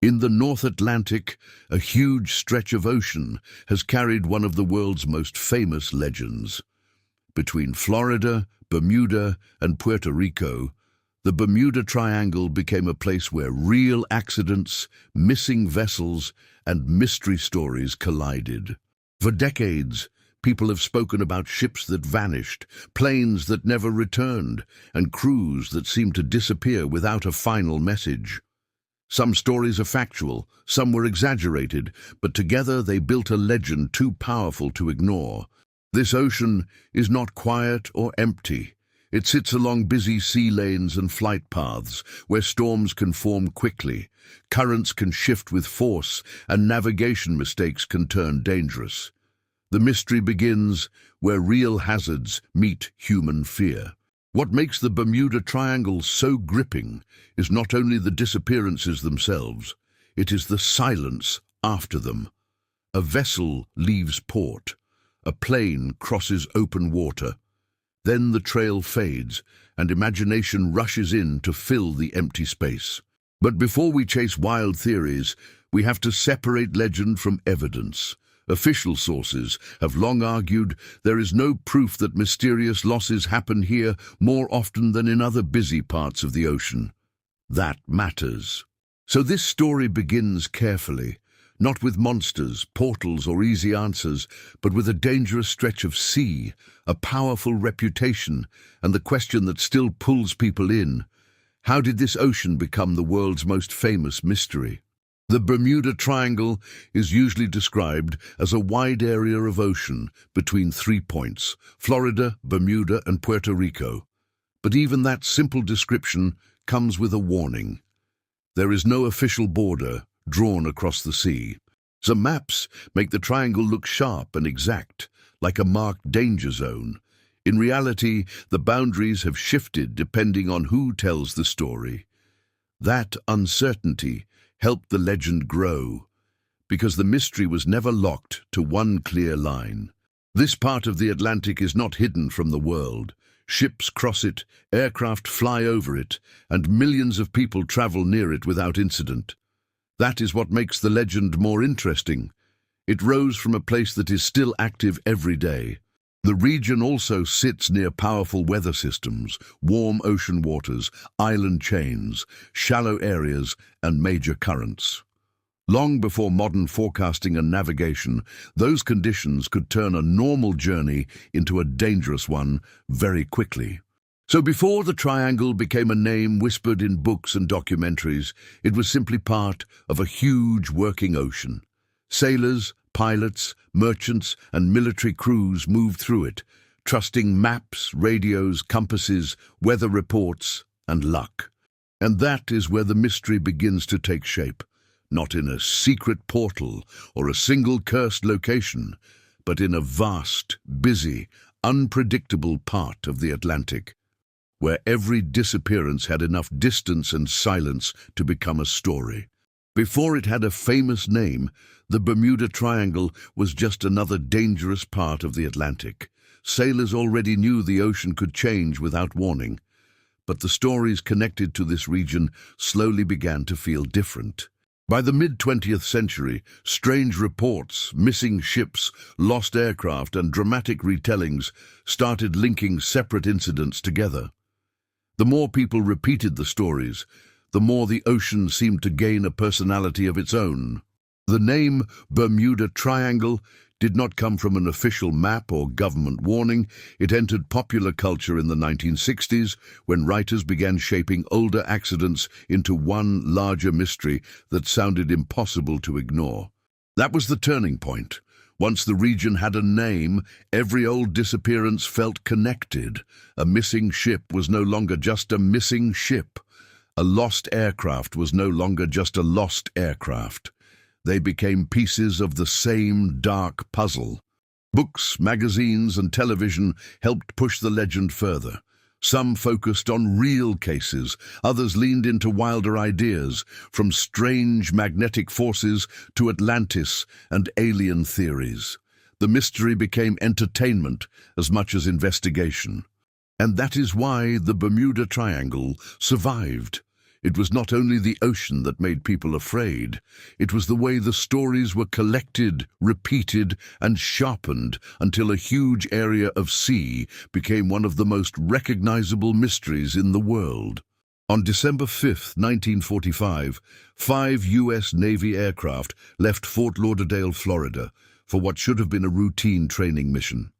In the North Atlantic, a huge stretch of ocean has carried one of the world's most famous legends. Between Florida, Bermuda, and Puerto Rico, the Bermuda Triangle became a place where real accidents, missing vessels, and mystery stories collided. For decades, people have spoken about ships that vanished, planes that never returned, and crews that seemed to disappear without a final message. Some stories are factual, some were exaggerated, but together they built a legend too powerful to ignore. This ocean is not quiet or empty. It sits along busy sea lanes and flight paths, where storms can form quickly, currents can shift with force, and navigation mistakes can turn dangerous. The mystery begins where real hazards meet human fear. What makes the Bermuda Triangle so gripping is not only the disappearances themselves, it is the silence after them. A vessel leaves port. A plane crosses open water. Then the trail fades, and imagination rushes in to fill the empty space. But before we chase wild theories, we have to separate legend from evidence. Official sources have long argued there is no proof that mysterious losses happen here more often than in other busy parts of the ocean. That matters. So this story begins carefully, not with monsters, portals, or easy answers, but with a dangerous stretch of sea, a powerful reputation, and the question that still pulls people in. How did this ocean become the world's most famous mystery? The Bermuda Triangle is usually described as a wide area of ocean between 3 points, Florida, Bermuda, and Puerto Rico. But even that simple description comes with a warning. There is no official border drawn across the sea. Some maps make the triangle look sharp and exact, like a marked danger zone. In reality, the boundaries have shifted depending on who tells the story. That uncertainty helped the legend grow, because the mystery was never locked to one clear line. This part of the Atlantic is not hidden from the world. Ships cross it, aircraft fly over it, and millions of people travel near it without incident. That is what makes the legend more interesting. It rose from a place that is still active every day. The region also sits near powerful weather systems, warm ocean waters, island chains, shallow areas, and major currents. Long before modern forecasting and navigation, those conditions could turn a normal journey into a dangerous one very quickly. So before the triangle became a name whispered in books and documentaries, it was simply part of a huge working ocean. Sailors, pilots, merchants, and military crews moved through it, trusting maps, radios, compasses, weather reports, and luck. And that is where the mystery begins to take shape, not in a secret portal or a single cursed location, but in a vast, busy, unpredictable part of the Atlantic, where every disappearance had enough distance and silence to become a story. Before it had a famous name, the Bermuda Triangle was just another dangerous part of the Atlantic. Sailors already knew the ocean could change without warning, but the stories connected to this region slowly began to feel different. By the mid-20th century, strange reports, missing ships, lost aircraft, and dramatic retellings started linking separate incidents together. The more people repeated the stories, the more the ocean seemed to gain a personality of its own. The name Bermuda Triangle did not come from an official map or government warning. It entered popular culture in the 1960s when writers began shaping older accidents into one larger mystery that sounded impossible to ignore. That was the turning point. Once the region had a name, every old disappearance felt connected. A missing ship was no longer just a missing ship. A lost aircraft was no longer just a lost aircraft. They became pieces of the same dark puzzle. Books, magazines, and television helped push the legend further. Some focused on real cases, others leaned into wilder ideas, from strange magnetic forces to Atlantis and alien theories. The mystery became entertainment as much as investigation. And that is why the Bermuda Triangle survived. It was not only the ocean that made people afraid, it was the way the stories were collected, repeated, and sharpened until a huge area of sea became one of the most recognizable mysteries in the world. On December 5, 1945, 5 U.S. Navy aircraft left Fort Lauderdale, Florida, for what should have been a routine training mission.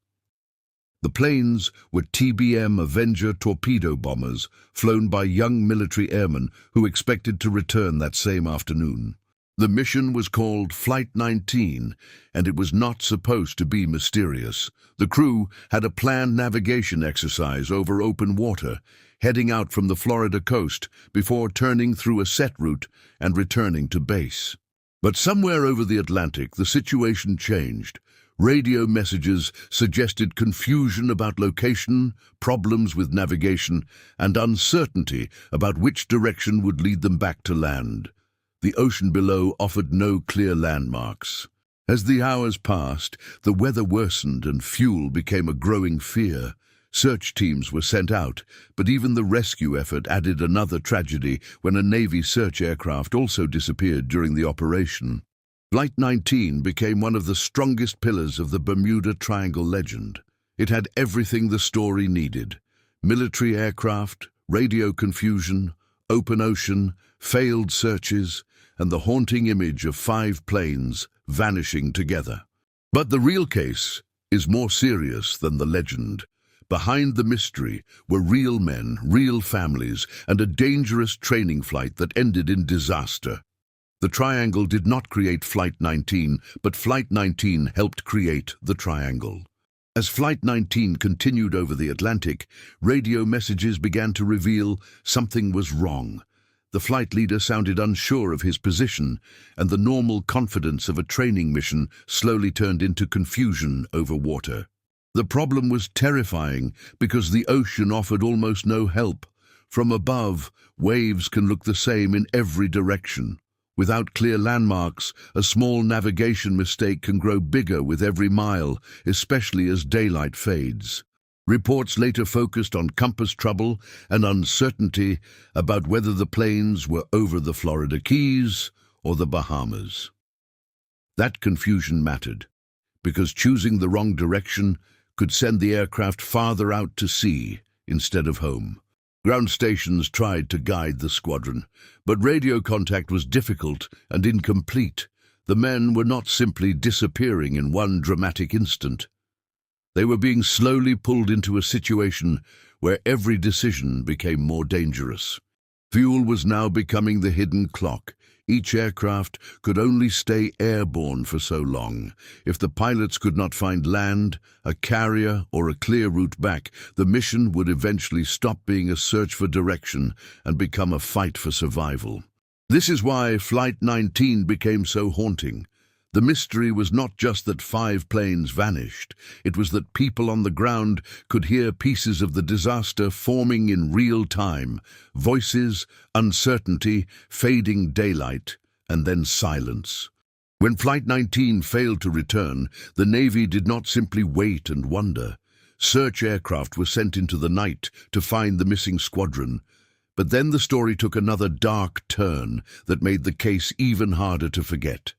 The planes were TBM Avenger torpedo bombers flown by young military airmen who expected to return that same afternoon. The mission was called Flight 19, and it was not supposed to be mysterious. The crew had a planned navigation exercise over open water, heading out from the Florida coast before turning through a set route and returning to base. But somewhere over the Atlantic, the situation changed. Radio messages suggested confusion about location, problems with navigation, and uncertainty about which direction would lead them back to land. The ocean below offered no clear landmarks. As the hours passed, the weather worsened and fuel became a growing fear. Search teams were sent out, but even the rescue effort added another tragedy when a Navy search aircraft also disappeared during the operation. Flight 19 became one of the strongest pillars of the Bermuda Triangle legend. It had everything the story needed: military aircraft, radio confusion, open ocean, failed searches, and the haunting image of 5 planes vanishing together. But the real case is more serious than the legend. Behind the mystery were real men, real families, and a dangerous training flight that ended in disaster. The Triangle did not create Flight 19, but Flight 19 helped create the Triangle. As Flight 19 continued over the Atlantic, radio messages began to reveal something was wrong. The flight leader sounded unsure of his position, and the normal confidence of a training mission slowly turned into confusion over water. The problem was terrifying because the ocean offered almost no help. From above, waves can look the same in every direction. Without clear landmarks, a small navigation mistake can grow bigger with every mile, especially as daylight fades. Reports later focused on compass trouble and uncertainty about whether the planes were over the Florida Keys or the Bahamas. That confusion mattered, because choosing the wrong direction could send the aircraft farther out to sea instead of home. Ground stations tried to guide the squadron, but radio contact was difficult and incomplete. The men were not simply disappearing in one dramatic instant. They were being slowly pulled into a situation where every decision became more dangerous. Fuel was now becoming the hidden clock. Each aircraft could only stay airborne for so long. If the pilots could not find land, a carrier, or a clear route back, the mission would eventually stop being a search for direction and become a fight for survival. This is why Flight 19 became so haunting. The mystery was not just that 5 planes vanished. It was that people on the ground could hear pieces of the disaster forming in real time. Voices, uncertainty, fading daylight, and then silence. When Flight 19 failed to return, the Navy did not simply wait and wonder. Search aircraft were sent into the night to find the missing squadron. But then the story took another dark turn that made the case even harder to forget.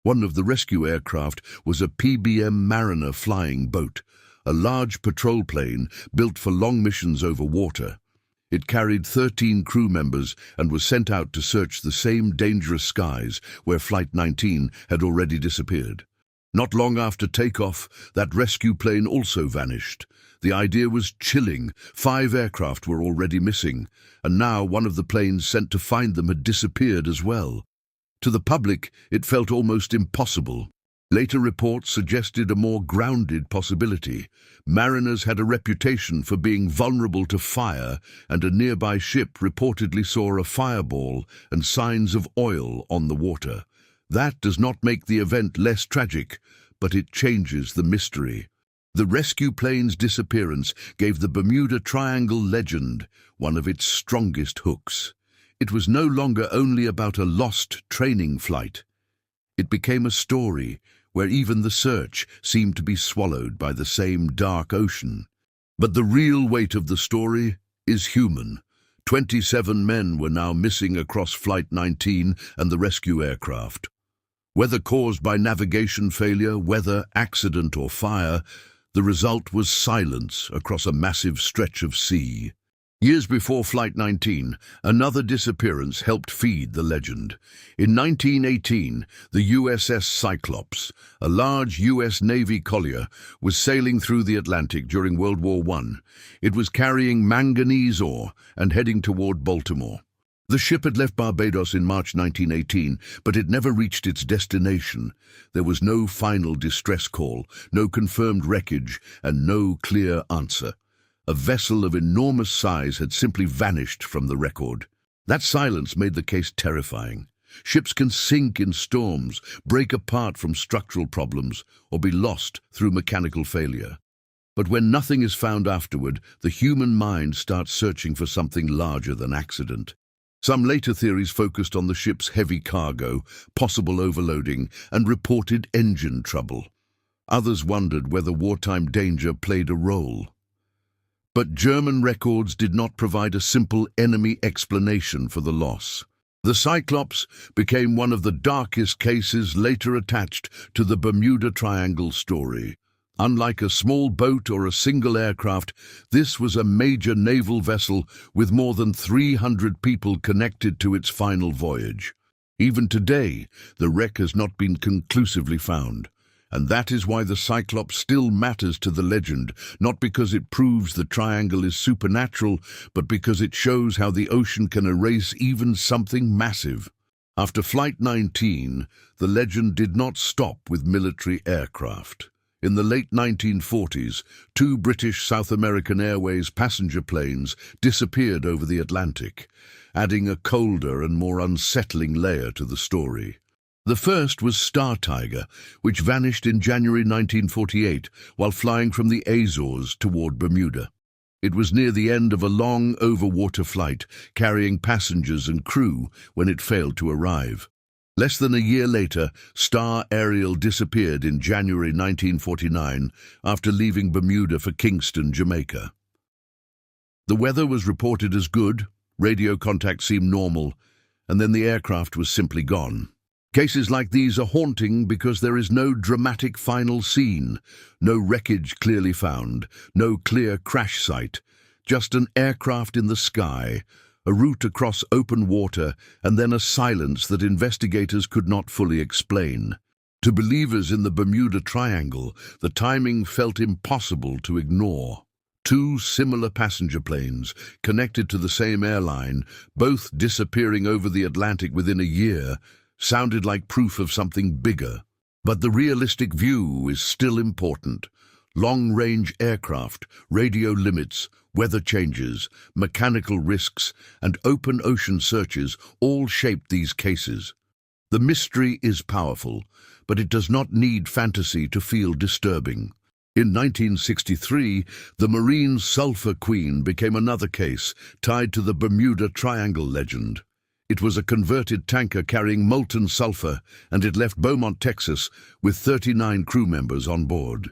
One of the rescue aircraft was a PBM Mariner flying boat, a large patrol plane built for long missions over water. It carried 13 crew members and was sent out to search the same dangerous skies where Flight 19 had already disappeared. Not long after takeoff, that rescue plane also vanished. The idea was chilling. 5 aircraft were already missing, and now one of the planes sent to find them had disappeared as well. To the public, it felt almost impossible. Later reports suggested a more grounded possibility. Mariners had a reputation for being vulnerable to fire, and a nearby ship reportedly saw a fireball and signs of oil on the water. That does not make the event less tragic, but it changes the mystery. The rescue plane's disappearance gave the Bermuda Triangle legend one of its strongest hooks. It was no longer only about a lost training flight. It became a story where even the search seemed to be swallowed by the same dark ocean. But the real weight of the story is human. 27 men were now missing across Flight 19 and the rescue aircraft. Whether caused by navigation failure, weather, accident or fire, the result was silence across a massive stretch of sea. Years before Flight 19, another disappearance helped feed the legend. In 1918, the USS Cyclops, a large US Navy collier, was sailing through the Atlantic during World War I. It was carrying manganese ore and heading toward Baltimore. The ship had left Barbados in March 1918, but it never reached its destination. There was no final distress call, no confirmed wreckage, and no clear answer. A vessel of enormous size had simply vanished from the record. That silence made the case terrifying. Ships can sink in storms, break apart from structural problems, or be lost through mechanical failure. But when nothing is found afterward, the human mind starts searching for something larger than accident. Some later theories focused on the ship's heavy cargo, possible overloading, and reported engine trouble. Others wondered whether wartime danger played a role. But German records did not provide a simple enemy explanation for the loss. The Cyclops became one of the darkest cases later attached to the Bermuda Triangle story. Unlike a small boat or a single aircraft, this was a major naval vessel with more than 300 people connected to its final voyage. Even today, the wreck has not been conclusively found. And that is why the Cyclops still matters to the legend, not because it proves the triangle is supernatural, but because it shows how the ocean can erase even something massive. After Flight 19, the legend did not stop with military aircraft. In the late 1940s, 2 British South American Airways passenger planes disappeared over the Atlantic, adding a colder and more unsettling layer to the story. The first was Star Tiger, which vanished in January 1948 while flying from the Azores toward Bermuda. It was near the end of a long overwater flight, carrying passengers and crew when it failed to arrive. Less than a year later, Star Ariel disappeared in January 1949 after leaving Bermuda for Kingston, Jamaica. The weather was reported as good, radio contact seemed normal, and then the aircraft was simply gone. Cases like these are haunting because there is no dramatic final scene, no wreckage clearly found, no clear crash site, just an aircraft in the sky, a route across open water, and then a silence that investigators could not fully explain. To believers in the Bermuda Triangle, the timing felt impossible to ignore. 2 similar passenger planes, connected to the same airline, both disappearing over the Atlantic within a year, sounded like proof of something bigger. But the realistic view is still important. Long-range aircraft, radio limits, weather changes, mechanical risks, and open ocean searches all shaped these cases. The mystery is powerful, but it does not need fantasy to feel disturbing. In 1963, the Marine Sulphur Queen became another case tied to the Bermuda Triangle legend. It was a converted tanker carrying molten sulfur, and it left Beaumont, Texas, with 39 crew members on board.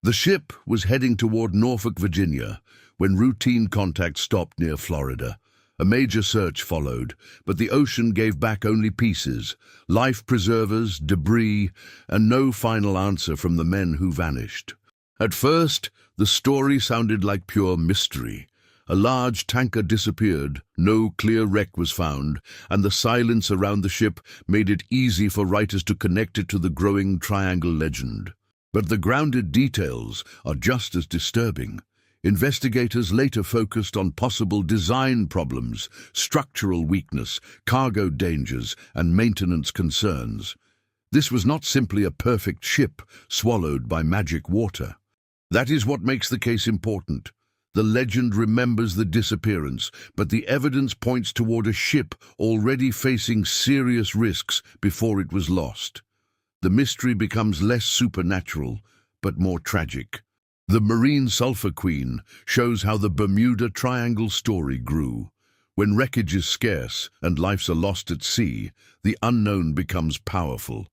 The ship was heading toward Norfolk, Virginia, when routine contact stopped near Florida. A major search followed, but the ocean gave back only pieces, life preservers, debris, and no final answer from the men who vanished. At first, the story sounded like pure mystery. A large tanker disappeared, no clear wreck was found, and the silence around the ship made it easy for writers to connect it to the growing triangle legend. But the grounded details are just as disturbing. Investigators later focused on possible design problems, structural weakness, cargo dangers, and maintenance concerns. This was not simply a perfect ship swallowed by magic water. That is what makes the case important. The legend remembers the disappearance, but the evidence points toward a ship already facing serious risks before it was lost. The mystery becomes less supernatural, but more tragic. The Marine Sulphur Queen shows how the Bermuda Triangle story grew. When wreckage is scarce and lives are lost at sea, the unknown becomes powerful.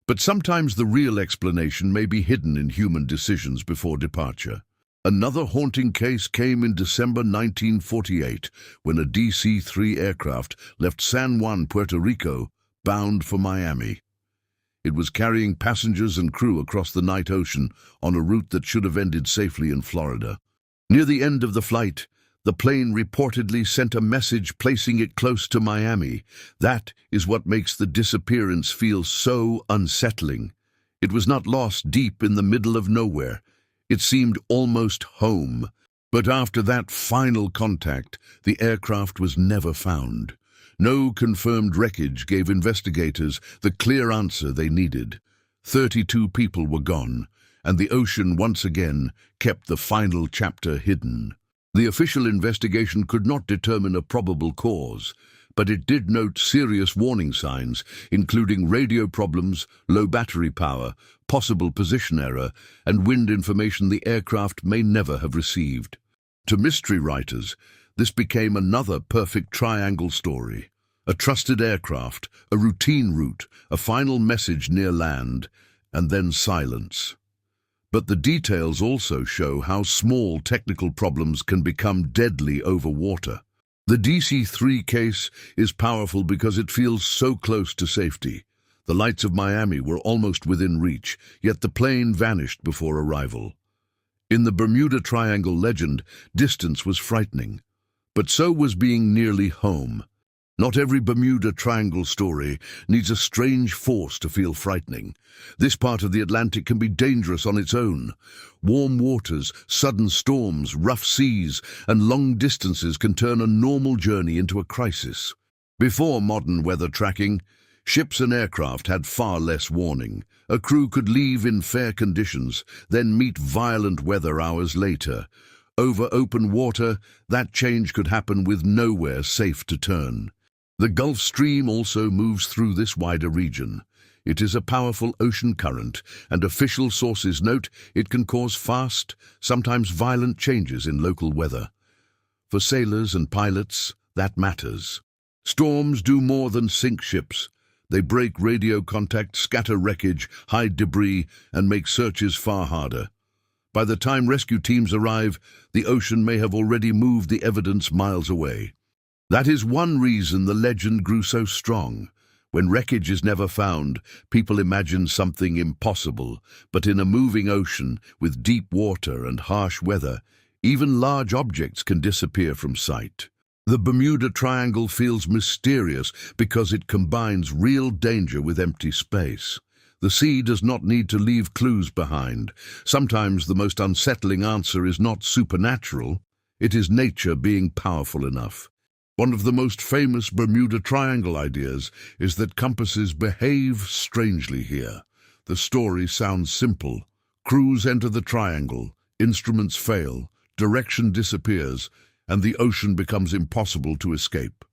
But sometimes the real explanation may be hidden in human decisions before departure. Another haunting case came in December 1948 when a DC-3 aircraft left San Juan, Puerto Rico, bound for Miami. It was carrying passengers and crew across the night ocean on a route that should have ended safely in Florida. Near the end of the flight, the plane reportedly sent a message placing it close to Miami. That is what makes the disappearance feel so unsettling. It was not lost deep in the middle of nowhere. It seemed almost home. But after that final contact, the aircraft was never found. No confirmed wreckage gave investigators the clear answer they needed. 32 people were gone, and the ocean once again kept the final chapter hidden. The official investigation could not determine a probable cause, but it did note serious warning signs, including radio problems, low battery power, possible position error, and wind information the aircraft may never have received. To mystery writers, this became another perfect triangle story. A trusted aircraft, a routine route, a final message near land, and then silence. But the details also show how small technical problems can become deadly over water. The DC-3 case is powerful because it feels so close to safety. The lights of Miami were almost within reach, yet the plane vanished before arrival. In the Bermuda Triangle legend, distance was frightening, but so was being nearly home. Not every Bermuda Triangle story needs a strange force to feel frightening. This part of the Atlantic can be dangerous on its own. Warm waters, sudden storms, rough seas, and long distances can turn a normal journey into a crisis. Before modern weather tracking, ships and aircraft had far less warning. A crew could leave in fair conditions, then meet violent weather hours later. Over open water, that change could happen with nowhere safe to turn. The Gulf Stream also moves through this wider region. It is a powerful ocean current, and official sources note it can cause fast, sometimes violent changes in local weather. For sailors and pilots, that matters. Storms do more than sink ships. They break radio contact, scatter wreckage, hide debris, and make searches far harder. By the time rescue teams arrive, the ocean may have already moved the evidence miles away. That is one reason the legend grew so strong. When wreckage is never found, people imagine something impossible, but in a moving ocean, with deep water and harsh weather, even large objects can disappear from sight. The Bermuda Triangle feels mysterious because it combines real danger with empty space. The sea does not need to leave clues behind. Sometimes the most unsettling answer is not supernatural, it is nature being powerful enough. One of the most famous Bermuda Triangle ideas is that compasses behave strangely here. The story sounds simple. Crews enter the triangle, instruments fail, direction disappears, and the ocean becomes impossible to escape.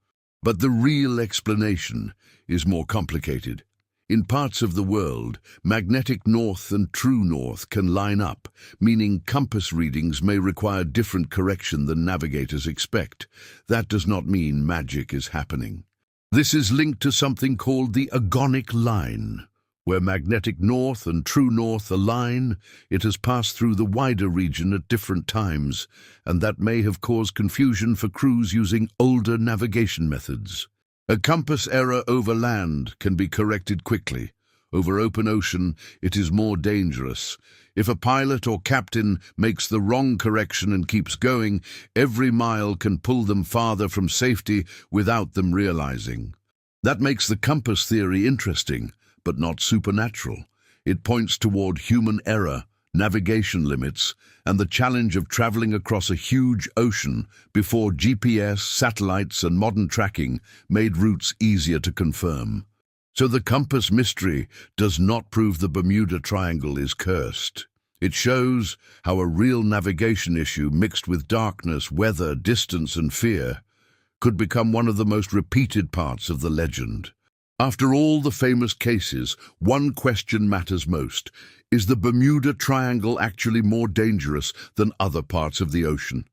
But the real explanation is more complicated. In parts of the world, magnetic north and true north can line up, meaning compass readings may require different correction than navigators expect. That does not mean magic is happening. This is linked to something called the agonic line. Where magnetic north and true north align, it has passed through the wider region at different times, and that may have caused confusion for crews using older navigation methods. A compass error over land can be corrected quickly. Over open ocean, it is more dangerous. If a pilot or captain makes the wrong correction and keeps going, every mile can pull them farther from safety without them realizing. That makes the compass theory interesting, but not supernatural. It points toward human error, navigation limits, and the challenge of traveling across a huge ocean before GPS, satellites, and modern tracking made routes easier to confirm. So the compass mystery does not prove the Bermuda Triangle is cursed. It shows how a real navigation issue mixed with darkness, weather, distance, and fear could become one of the most repeated parts of the legend. After all the famous cases, one question matters most. Is the Bermuda Triangle actually more dangerous than other parts of the ocean?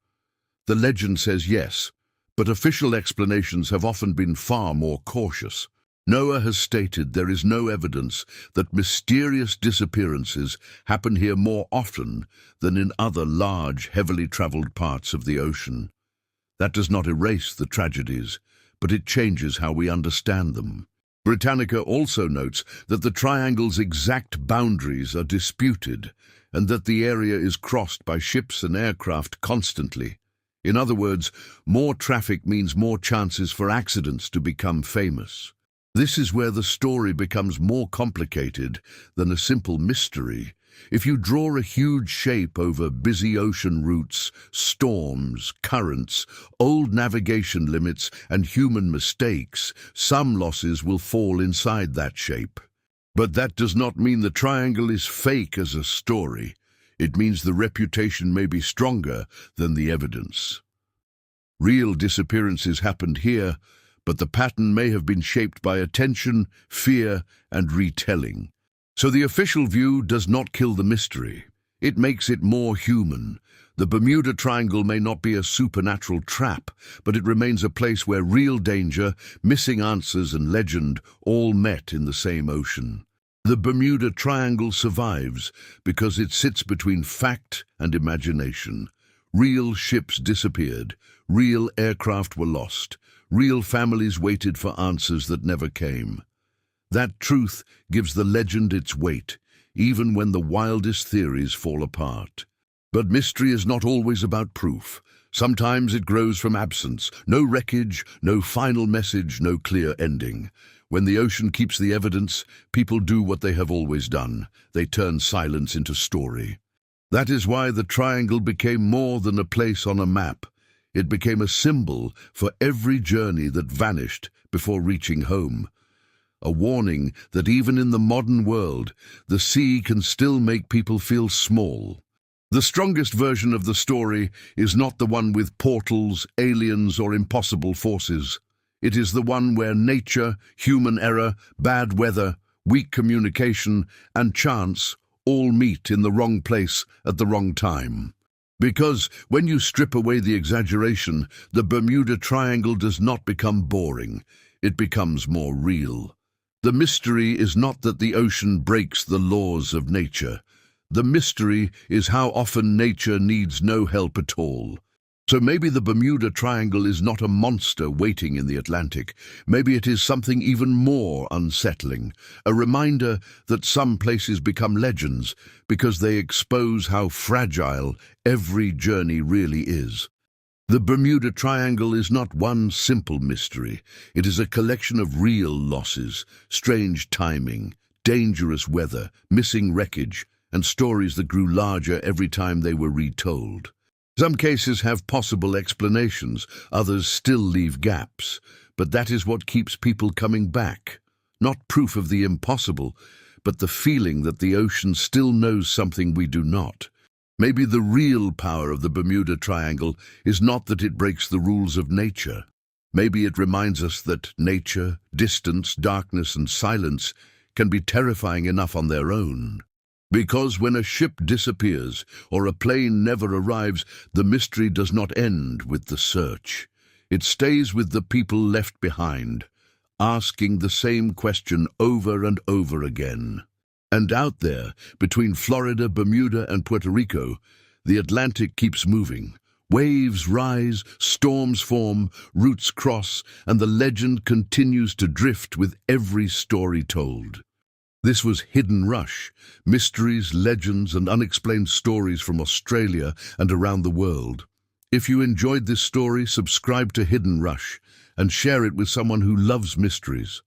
The legend says yes, but official explanations have often been far more cautious. Noah has stated there is no evidence that mysterious disappearances happen here more often than in other large, heavily traveled parts of the ocean. That does not erase the tragedies, but it changes how we understand them. Britannica also notes that the triangle's exact boundaries are disputed and that the area is crossed by ships and aircraft constantly. In other words, more traffic means more chances for accidents to become famous. This is where the story becomes more complicated than a simple mystery. If you draw a huge shape over busy ocean routes, storms, currents, old navigation limits, and human mistakes, some losses will fall inside that shape. But that does not mean the triangle is fake as a story. It means the reputation may be stronger than the evidence. Real disappearances happened here, but the pattern may have been shaped by attention, fear, and retelling. So the official view does not kill the mystery. It makes it more human. The Bermuda Triangle may not be a supernatural trap, but it remains a place where real danger, missing answers, and legend all met in the same ocean. The Bermuda Triangle survives because it sits between fact and imagination. Real ships disappeared, real aircraft were lost, real families waited for answers that never came. That truth gives the legend its weight, even when the wildest theories fall apart. But mystery is not always about proof. Sometimes it grows from absence. No wreckage, no final message, no clear ending. When the ocean keeps the evidence, people do what they have always done. They turn silence into story. That is why the triangle became more than a place on a map. It became a symbol for every journey that vanished before reaching home. A warning that even in the modern world, the sea can still make people feel small. The strongest version of the story is not the one with portals, aliens, or impossible forces. It is the one where nature, human error, bad weather, weak communication, and chance all meet in the wrong place at the wrong time. Because when you strip away the exaggeration, the Bermuda Triangle does not become boring. It becomes more real. The mystery is not that the ocean breaks the laws of nature. The mystery is how often nature needs no help at all. So maybe the Bermuda Triangle is not a monster waiting in the Atlantic. Maybe it is something even more unsettling, a reminder that some places become legends because they expose how fragile every journey really is. The Bermuda Triangle is not one simple mystery. It is a collection of real losses, strange timing, dangerous weather, missing wreckage, and stories that grew larger every time they were retold. Some cases have possible explanations, others still leave gaps, but that is what keeps people coming back. Not proof of the impossible, but the feeling that the ocean still knows something we do not. Maybe the real power of the Bermuda Triangle is not that it breaks the rules of nature. Maybe it reminds us that nature, distance, darkness, and silence can be terrifying enough on their own. Because when a ship disappears or a plane never arrives, the mystery does not end with the search. It stays with the people left behind, asking the same question over and over again. And out there, between Florida, Bermuda, and Puerto Rico, the Atlantic keeps moving. Waves rise, storms form, routes cross, and the legend continues to drift with every story told. This was Hidden Rush, mysteries, legends, and unexplained stories from Australia and around the world. If you enjoyed this story, subscribe to Hidden Rush and share it with someone who loves mysteries.